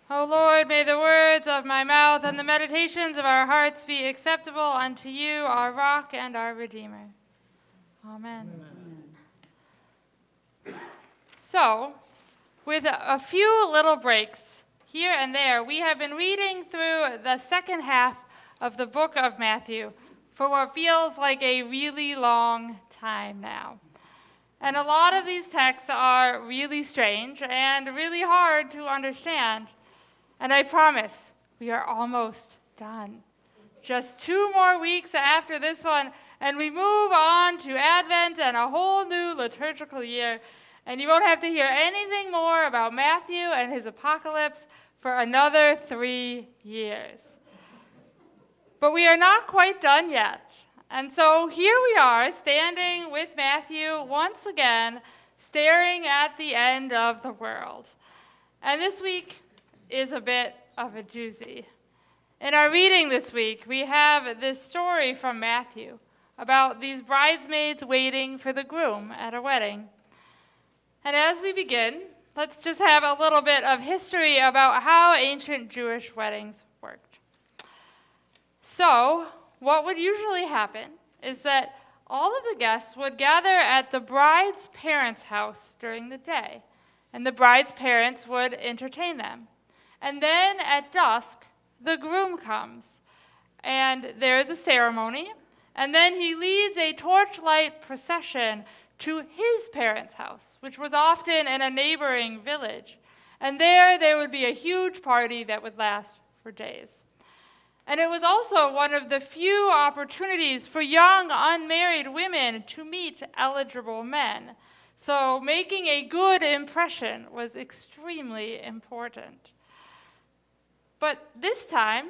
O Lord, may the words of my mouth and the meditations of our hearts be acceptable unto you, our rock and our Redeemer. Amen. So, with a few little breaks here and there, we have been reading through the second half of the book of Matthew for what feels like a really long time now. And a lot of these texts are really strange and really hard to understand. And I promise, we are almost done. Just 2 more weeks after this one, and we move on to Advent and a whole new liturgical year. And you won't have to hear anything more about Matthew and his apocalypse for another 3 years. But we are not quite done yet. And so here we are, standing with Matthew once again, staring at the end of the world. And this week is a bit of a doozy. In our reading this week, we have this story from Matthew about these bridesmaids waiting for the groom at a wedding. And as we begin, let's just have a little bit of history about how ancient Jewish weddings worked. So, what would usually happen is that all of the guests would gather at the bride's parents' house during the day, and the bride's parents would entertain them. And then at dusk, the groom comes, and there is a ceremony, and then he leads a torchlight procession to his parents' house, which was often in a neighboring village. And there would be a huge party that would last for days. And it was also one of the few opportunities for young, unmarried women to meet eligible men. So making a good impression was extremely important. But this time,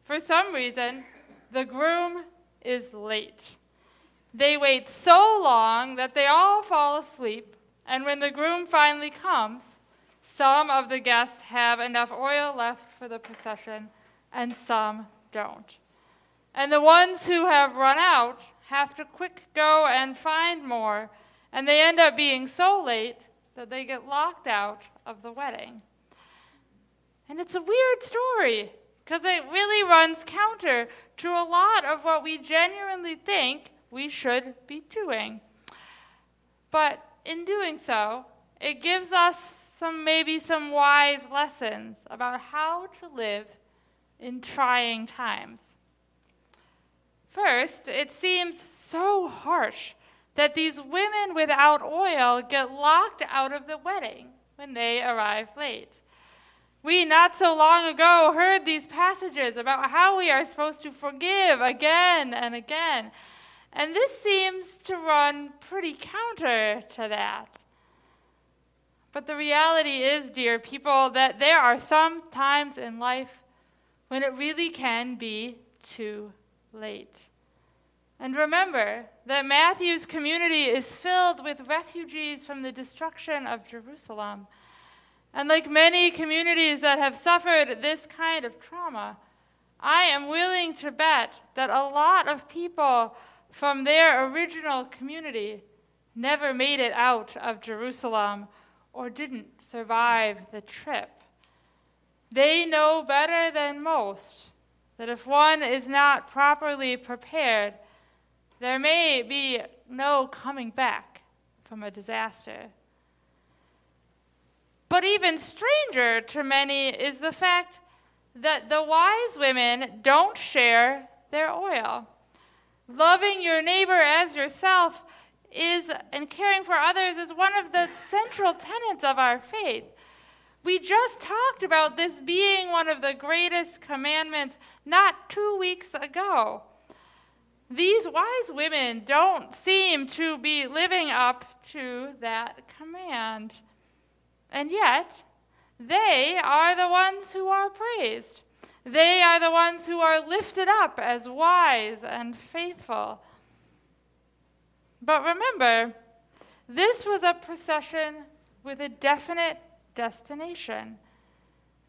for some reason, the groom is late. They wait so long that they all fall asleep, and when the groom finally comes, some of the guests have enough oil left for the procession, and some don't. And the ones who have run out have to quick go and find more, and they end up being so late that they get locked out of the wedding. And it's a weird story, because it really runs counter to a lot of what we genuinely think we should be doing. But in doing so, it gives us maybe some wise lessons about how to live in trying times. First, it seems so harsh that these women without oil get locked out of the wedding when they arrive late. We, not so long ago, heard these passages about how we are supposed to forgive again and again. And this seems to run pretty counter to that. But the reality is, dear people, that there are some times in life when it really can be too late. And remember that Matthew's community is filled with refugees from the destruction of Jerusalem. And like many communities that have suffered this kind of trauma, I am willing to bet that a lot of people from their original community never made it out of Jerusalem or didn't survive the trip. They know better than most that if one is not properly prepared, there may be no coming back from a disaster. But even stranger to many is the fact that the wise women don't share their oil. Loving your neighbor as yourself and caring for others is one of the central tenets of our faith. We just talked about this being one of the greatest commandments not 2 weeks ago. These wise women don't seem to be living up to that command. And yet, they are the ones who are praised. They are the ones who are lifted up as wise and faithful. But remember, this was a procession with a definite destination.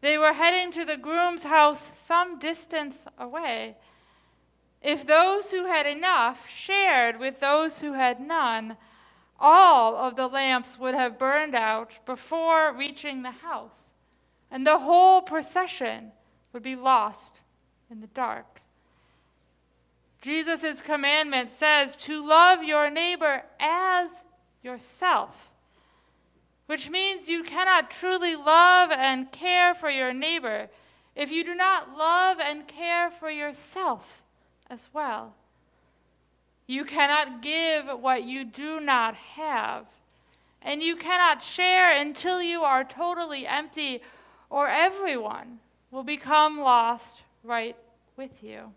They were heading to the groom's house some distance away. If those who had enough shared with those who had none, all of the lamps would have burned out before reaching the house, and the whole procession would be lost in the dark. Jesus' commandment says to love your neighbor as yourself, which means you cannot truly love and care for your neighbor if you do not love and care for yourself as well. You cannot give what you do not have, and you cannot share until you are totally empty, or everyone will become lost right with you.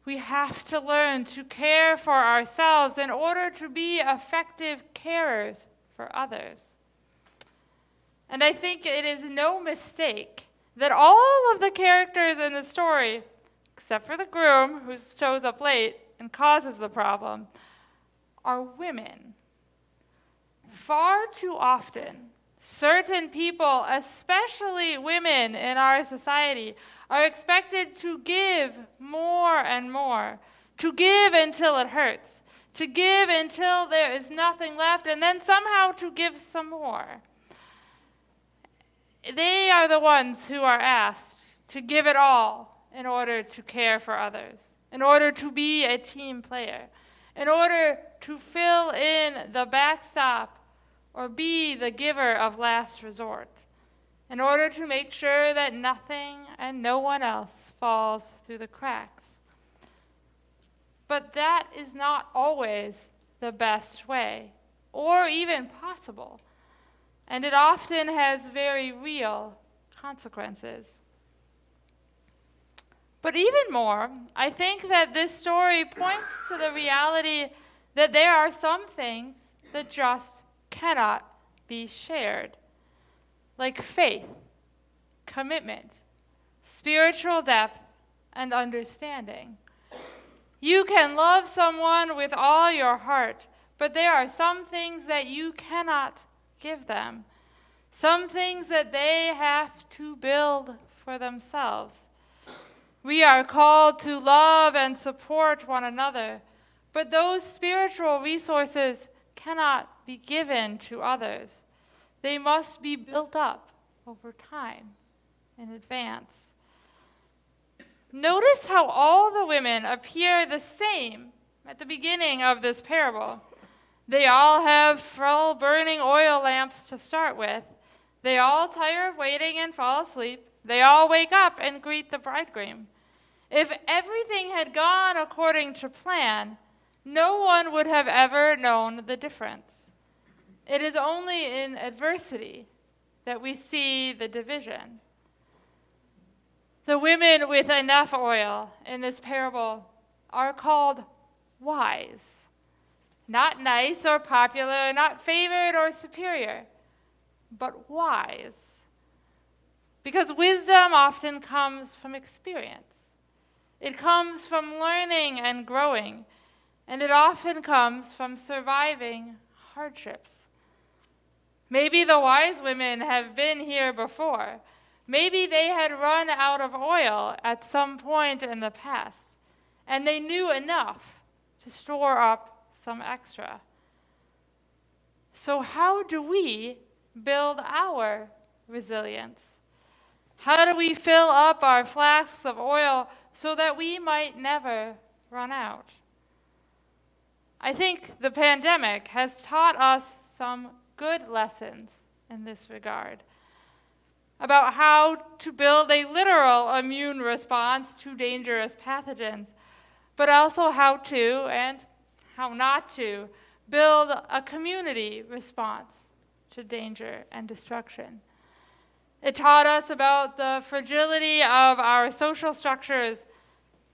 We have to learn to care for ourselves in order to be effective carers for others. And I think it is no mistake that all of the characters in the story, except for the groom who shows up late and causes the problem, are women. Far too often, certain people, especially women in our society, are expected to give more and more, to give until it hurts, to give until there is nothing left, and then somehow to give some more. They are the ones who are asked to give it all in order to care for others, in order to be a team player, in order to fill in the backstop or be the giver of last resort, in order to make sure that nothing and no one else falls through the cracks. But that is not always the best way, or even possible, and it often has very real consequences. But even more, I think that this story points to the reality that there are some things that just cannot be shared, like faith, commitment, spiritual depth, and understanding. You can love someone with all your heart, but there are some things that you cannot give them, some things that they have to build for themselves. We are called to love and support one another, but those spiritual resources cannot be given to others. They must be built up over time in advance. Notice how all the women appear the same at the beginning of this parable. They all have full burning oil lamps to start with. They all tire of waiting and fall asleep. They all wake up and greet the bridegroom. If everything had gone according to plan, no one would have ever known the difference. It is only in adversity that we see the division. The women with enough oil in this parable are called wise. Not nice or popular, not favored or superior, but wise. Because wisdom often comes from experience. It comes from learning and growing, and it often comes from surviving hardships. Maybe the wise women have been here before. Maybe they had run out of oil at some point in the past, and they knew enough to store up some extra. So how do we build our resilience? How do we fill up our flasks of oil so that we might never run out? I think the pandemic has taught us some good lessons in this regard about how to build a literal immune response to dangerous pathogens, but also how to, and how not to, build a community response to danger and destruction. It taught us about the fragility of our social structures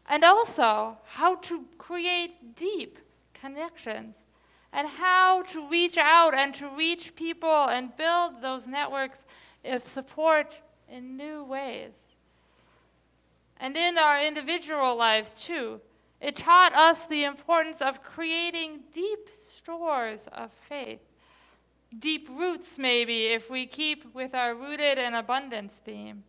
and also how to create deep connections and how to reach out and to reach people and build those networks of support in new ways. And in our individual lives too, it taught us the importance of creating deep stores of faith. Deep roots, maybe, if we keep with our rooted in abundance theme.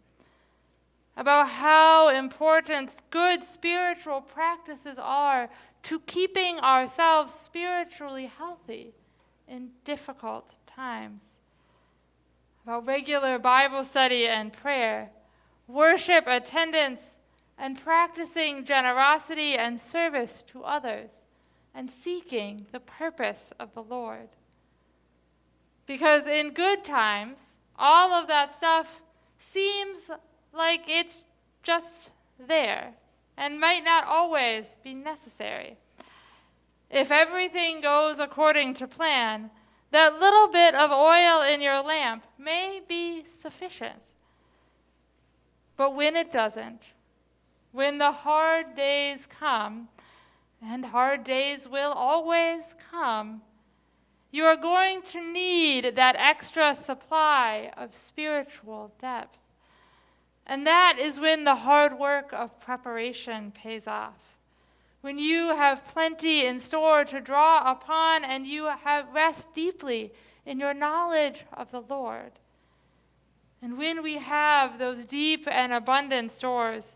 About how important good spiritual practices are to keeping ourselves spiritually healthy in difficult times. about regular Bible study and prayer, worship attendance, and practicing generosity and service to others, and seeking the purpose of the Lord. Because in good times, all of that stuff seems like it's just there and might not always be necessary. If everything goes according to plan, that little bit of oil in your lamp may be sufficient. But when it doesn't, when the hard days come, and hard days will always come, you are going to need that extra supply of spiritual depth. And that is when the hard work of preparation pays off. When you have plenty in store to draw upon and you rest deeply in your knowledge of the Lord. And when we have those deep and abundant stores,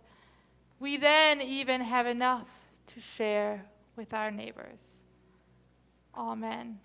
we then even have enough to share with our neighbors. Amen.